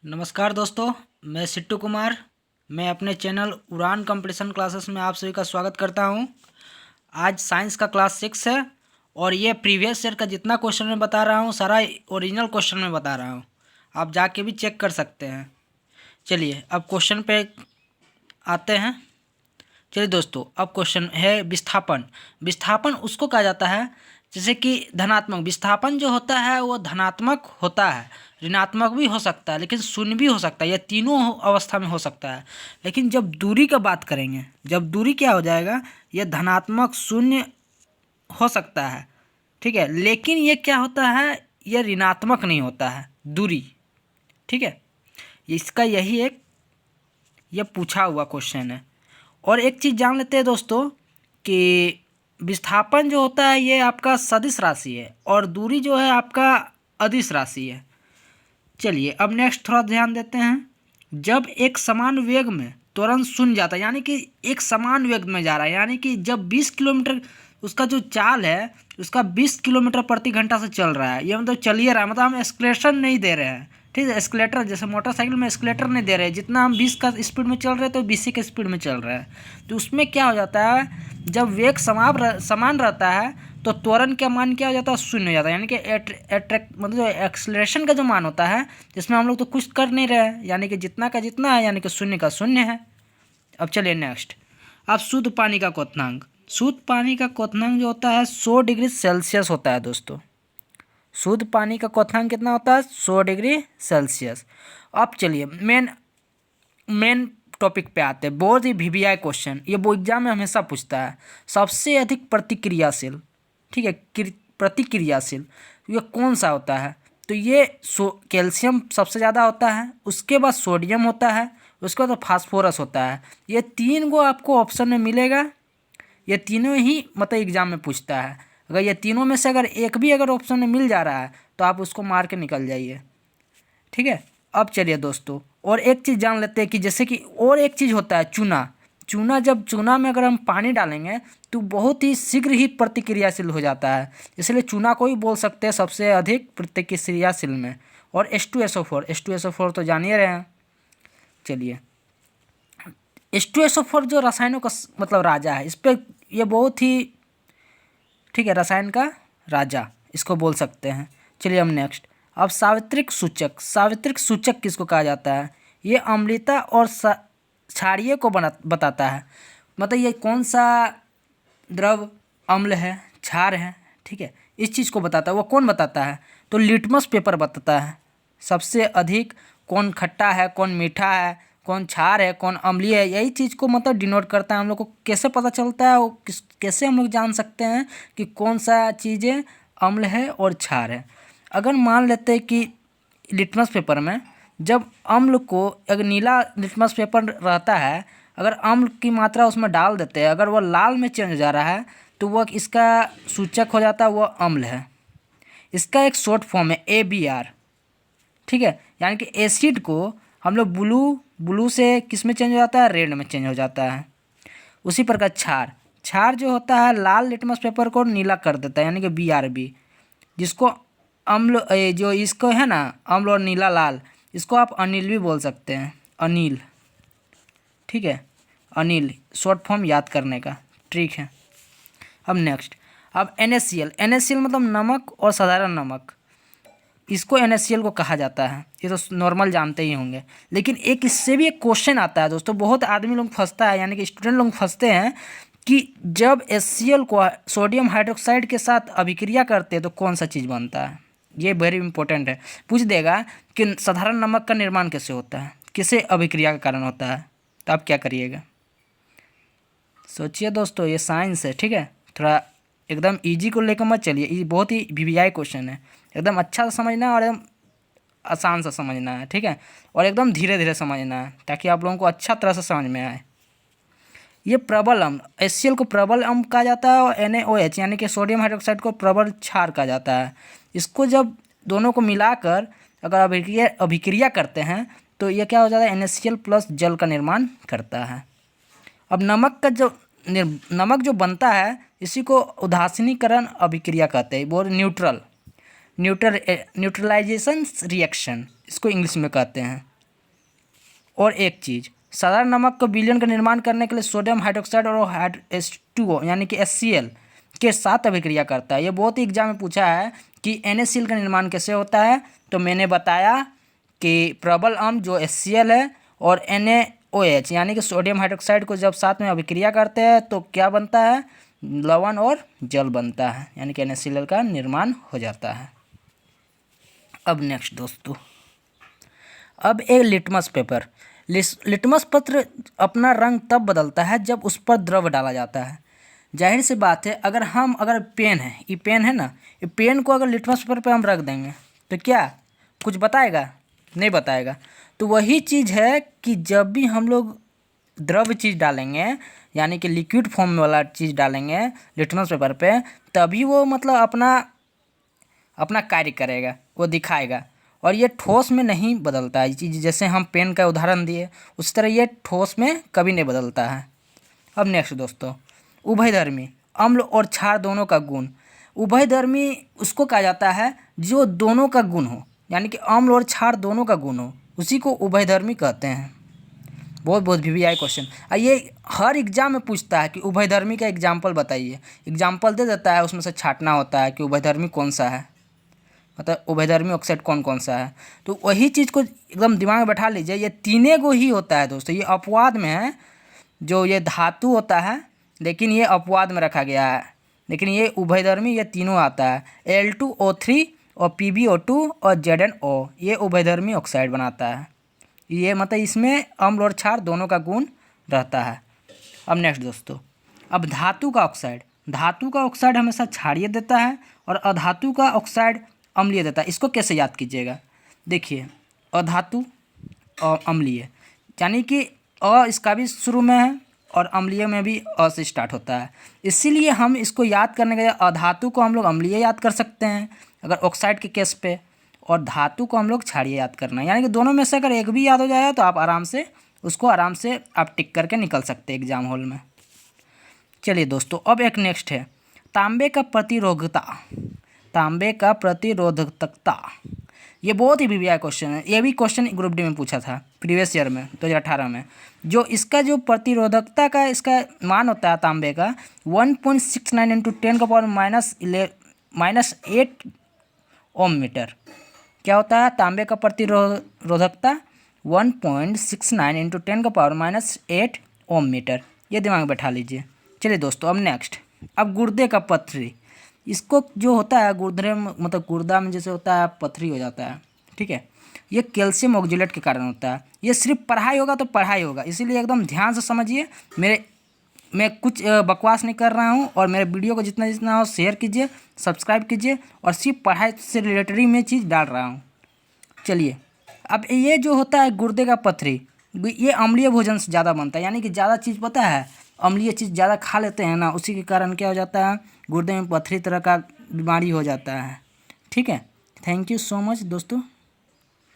नमस्कार दोस्तों, मैं सिट्टू कुमार। मैं अपने चैनल उड़ान कंपटीशन क्लासेस में आप सभी का स्वागत करता हूं। आज साइंस का क्लास 6 है और ये प्रीवियस ईयर का जितना क्वेश्चन मैं बता रहा हूं सारा ओरिजिनल क्वेश्चन मैं बता रहा हूं। आप जाके भी चेक कर सकते हैं। चलिए अब क्वेश्चन पे आते हैं। चलिए दोस्तों, अब क्वेश्चन है विस्थापन। विस्थापन उसको कहा जाता है जैसे कि धनात्मक विस्थापन जो होता है वो धनात्मक होता है, ऋणात्मक भी हो सकता है, लेकिन शून्य भी हो सकता है। यह तीनों अवस्था में हो सकता है। लेकिन जब दूरी का बात करेंगे, जब दूरी क्या हो जाएगा, यह धनात्मक शून्य हो सकता है, ठीक है। लेकिन ये क्या होता है, यह ऋणात्मक नहीं होता है दूरी, ठीक है। इसका यही एक यह पूछा हुआ क्वेश्चन है। और एक चीज़ जान लेते हैं दोस्तों कि विस्थापन जो होता है ये आपका सदिश राशि है और दूरी जो है आपका अदिश राशि है। चलिए अब नेक्स्ट थोड़ा ध्यान देते हैं। जब एक समान वेग में त्वरण शून्य जाता है, यानी कि एक समान वेग में जा रहा है, यानी कि जब 20 किलोमीटर उसका जो चाल है उसका 20 किलोमीटर प्रति घंटा से चल रहा है, ये मतलब चलिए रहा है, मतलब हम एक्सलेशन नहीं दे रहे हैं, ठीक है। एक्सलेटर जैसे मोटरसाइकिल में एक्सलेटर नहीं दे रहे हैं, जितना हम 20 का स्पीड में चल रहे हैं तो 20 के स्पीड में चल रहा है। तो उसमें क्या हो जाता है, जब वेग समान रहता है तो त्वरण का मान क्या हो जाता है, शून्य हो जाता है। यानी कि मतलब जो एक्सलेशन का जो मान होता है, जिसमें हम लोग तो कुछ कर नहीं रहे हैं, यानी कि जितना का जितना है, यानी कि शून्य का शून्य है। अब चलिए नेक्स्ट। अब शुद्ध पानी का क्वथनांक। शुद्ध पानी का क्वथनांक जो होता है 100 डिग्री सेल्सियस होता है दोस्तों। शुद्ध पानी का क्वथनांक कितना होता है, 100 डिग्री सेल्सियस। अब चलिए मेन टॉपिक पे आते हैं। बहुत ही वीवीआई क्वेश्चन, ये वो एग्जाम में हमेशा पूछता है। सबसे अधिक प्रतिक्रियाशील, ठीक है, प्रतिक्रियाशील ये कौन सा होता है, तो ये कैल्शियम सबसे ज़्यादा होता है, उसके बाद सोडियम होता है, उसके बाद फास्फोरस होता है। ये तीन को आपको ऑप्शन में मिलेगा। ये तीनों ही मतलब एग्जाम में पूछता है। अगर ये तीनों में से अगर एक भी अगर ऑप्शन में मिल जा रहा है तो आप उसको मार के निकल जाइए, ठीक है। अब चलिए दोस्तों, और एक चीज़ जान लेते हैं कि जैसे कि और एक चीज़ होता है चूना। जब चूना में अगर हम पानी डालेंगे तो बहुत ही शीघ्र ही प्रतिक्रियाशील हो जाता है, इसलिए चूना को ही बोल सकते हैं सबसे अधिक प्रतिक्रियाशील में। और H2SO4 तो जान ही रहे हैं। चलिए H2SO4 जो रसायनों का मतलब राजा है, इस पर यह बहुत ही, ठीक है, रसायन का राजा इसको बोल सकते हैं। चलिए हम नेक्स्ट। अब सावित्रिक सूचक किसको कहा जाता है, ये अम्लता और क्षारीय को बताता है। मतलब ये कौन सा द्रव अम्ल है, क्षार है, ठीक है, इस चीज़ को बताता है। वो कौन बताता है, तो लिटमस पेपर बताता है। सबसे अधिक कौन खट्टा है, कौन मीठा है, कौन क्षार है, कौन अम्लीय है, यही चीज़ को मतलब डिनोट करता है। हम लोग को कैसे पता चलता है, वो कैसे हम लोग जान सकते हैं कि कौन सा चीज़ें अम्ल है और क्षार है। अगर मान लेते हैं कि लिटमस पेपर में जब अम्ल को, अगर नीला लिटमस पेपर रहता है, अगर अम्ल की मात्रा उसमें डाल देते हैं, अगर वह लाल में चेंज हो जा रहा है तो वह इसका सूचक हो जाता है, वह अम्ल है। इसका एक शॉर्ट फॉर्म है ABR, ठीक है। यानी कि एसिड को हम लोग ब्लू से किस में चेंज हो जाता है, रेड में चेंज हो जाता है। उसी प्रकार क्षार जो होता है लाल लिटमस पेपर को नीला कर देता है, यानी कि BRB, जिसको अम्ल जो इसको है ना, अम्ल और नीला लाल, इसको आप अनिल भी बोल सकते हैं, अनिल, ठीक है। अनिल शॉर्ट फॉर्म याद करने का ट्रिक है। अब नेक्स्ट। अब NaCl मतलब नमक और साधारण नमक, इसको NaCl को कहा जाता है। ये तो नॉर्मल जानते ही होंगे, लेकिन एक इससे भी एक क्वेश्चन आता है दोस्तों, बहुत आदमी लोग फंसता है, यानी कि स्टूडेंट लोग फंसते हैं कि जब HCl को सोडियम हाइड्रोक्साइड के साथ अभिक्रिया करते हैं तो कौन सा चीज़ बनता है। ये वेरी इंपॉर्टेंट है, पूछ देगा कि साधारण नमक का निर्माण कैसे होता है, किसे अभिक्रिया का कारण होता है, तो आप क्या करिएगा, सोचिए दोस्तों। ये साइंस है, ठीक है। थोड़ा एकदम इजी को लेकर मत चलिए, ये बहुत ही VVI क्वेश्चन है। एकदम अच्छा से समझना है और एकदम आसान से समझना है, ठीक है। और एकदम धीरे धीरे समझना है ताकि आप लोगों को अच्छा तरह से समझ में आए। ये प्रबल अम्ल, HCl को प्रबल अम्ल कहा जाता है और NaOH यानी कि सोडियम हाइड्रोक्साइड को प्रबल क्षार कहा जाता है। इसको जब दोनों को मिलाकर अगर अभिक्रिया करते हैं तो ये क्या हो जाता है, NaCl प्लस जल का निर्माण करता है। अब नमक जो बनता है इसी को उदासीनीकरण अभिक्रिया कहते हैं, वो न्यूट्रलाइजेशन रिएक्शन इसको इंग्लिश में कहते हैं। और एक चीज़, साधारण नमक का विलयन का निर्माण करने के लिए सोडियम हाइड्रोक्साइड और H2O यानी कि HCl के साथ अभिक्रिया करता है। ये बहुत ही एग्जाम में पूछा है कि NaCl का निर्माण कैसे होता है। तो मैंने बताया कि प्रबल अम्ल जो HCl है और NaOH यानी कि सोडियम हाइड्रोक्साइड को जब साथ में अभिक्रिया करते हैं तो क्या बनता है, लवण और जल बनता है, यानी कि NaCl का निर्माण हो जाता है। अब नेक्स्ट दोस्तों, अब एक लिटमस पेपर। लिटमस पत्र अपना रंग तब बदलता है जब उस पर द्रव डाला जाता है। जाहिर सी बात है, अगर पेन है, ये पेन है ना, ये पेन को अगर लिटमस पेपर पे हम रख देंगे तो क्या कुछ बताएगा? नहीं बताएगा। तो वही चीज़ है कि जब भी हम लोग द्रव चीज़ डालेंगे यानी कि लिक्विड फॉर्म वाला चीज़ डालेंगे लिटमस पेपर पे, तभी वो मतलब अपना कार्य करेगा, वो दिखाएगा। और ये ठोस में नहीं बदलता है ये चीज़, जैसे हम पेन का उदाहरण दिए उस तरह ये ठोस में कभी नहीं बदलता है। अब नेक्स्ट दोस्तों, उभयधर्मी अम्ल और क्षार दोनों का गुण। उभयधर्मी उसको कहा जाता है जो दोनों का गुण हो, यानी कि अम्ल और क्षार दोनों का गुण हो, उसी को उभयधर्मी कहते हैं। बहुत VVI क्वेश्चन, ये हर एग्जाम में पूछता है कि उभयधर्मी का एग्जाम्पल बताइए। एग्जाम्पल दे देता है, उसमें से छांटना होता है कि उभयधर्मी कौन सा है, मतलब उभयधर्मी ऑक्साइड कौन कौन सा है। तो वही चीज़ को एकदम दिमाग में बैठा लीजिए, ये तीनों को ही होता है दोस्तों। ये अपवाद में है, जो ये धातु होता है लेकिन ये अपवाद में रखा गया है, लेकिन ये उभयधर्मी ये तीनों आता है। Al2O3 और PbO2 और ZnO ये उभयधर्मी ऑक्साइड बनाता है। ये मतलब इसमें अम्ल और क्षार दोनों का गुण रहता है। अब नेक्स्ट दोस्तों, अब धातु का ऑक्साइड हमेशा क्षारीय देता है और अधातु का ऑक्साइड अम्लीय देता है। इसको कैसे याद कीजिएगा, देखिए अधातु और अम्लीय, यानी कि इसका भी शुरू में है और अम्लीय में भी से स्टार्ट होता है। इसीलिए हम इसको याद करने के लिए अधातु को हम लोग अम्लीय याद कर सकते हैं अगर ऑक्साइड के केस पे, और धातु को हम लोग क्षारीय याद करना है। यानी कि दोनों में से अगर एक भी याद हो जाएगा तो आप आराम से आप टिक करके निकल सकते हैं एग्जाम हॉल में। चलिए दोस्तों, अब एक नेक्स्ट है तांबे का प्रतिरोधकता। ये बहुत ही VVI क्वेश्चन है। ये भी क्वेश्चन ग्रुप डी में पूछा था प्रीवियस ईयर में 2018 में। जो इसका जो प्रतिरोधकता का इसका मान होता है तांबे का 1.69 × 10⁻⁻8 ओम मीटर। क्या होता है तांबे का प्रतिरोधकता 1.69 × 10⁻⁻8 ओम मीटर। ये दिमाग में बैठा लीजिए। चलिए दोस्तों, अब नेक्स्ट, अब गुर्दे का पथरी। इसको जो होता है गुर्दे में, मतलब गुर्दा में जैसे होता है पथरी हो जाता है, ठीक है। ये कैल्शियम ऑक्जेलेट के कारण होता है। ये सिर्फ पढ़ाई होगा तो पढ़ाई होगा, इसीलिए एकदम ध्यान से समझिए। मैं कुछ बकवास नहीं कर रहा हूँ, और मेरे वीडियो को जितना हो शेयर कीजिए, सब्सक्राइब कीजिए, और सिर्फ पढ़ाई से रिलेटेड ही मैं चीज़ डाल रहा हूँ। चलिए, अब ये जो होता है गुर्दे का पथरी, ये अम्लीय भोजन से ज़्यादा बनता है, यानी कि ज़्यादा चीज़ पता है, अम्लीय चीज़ ज़्यादा खा लेते हैं ना, उसी के कारण क्या हो जाता है गुर्दे में पथरी तरह का बीमारी हो जाता है। ठीक है, थैंक यू सो मच दोस्तों।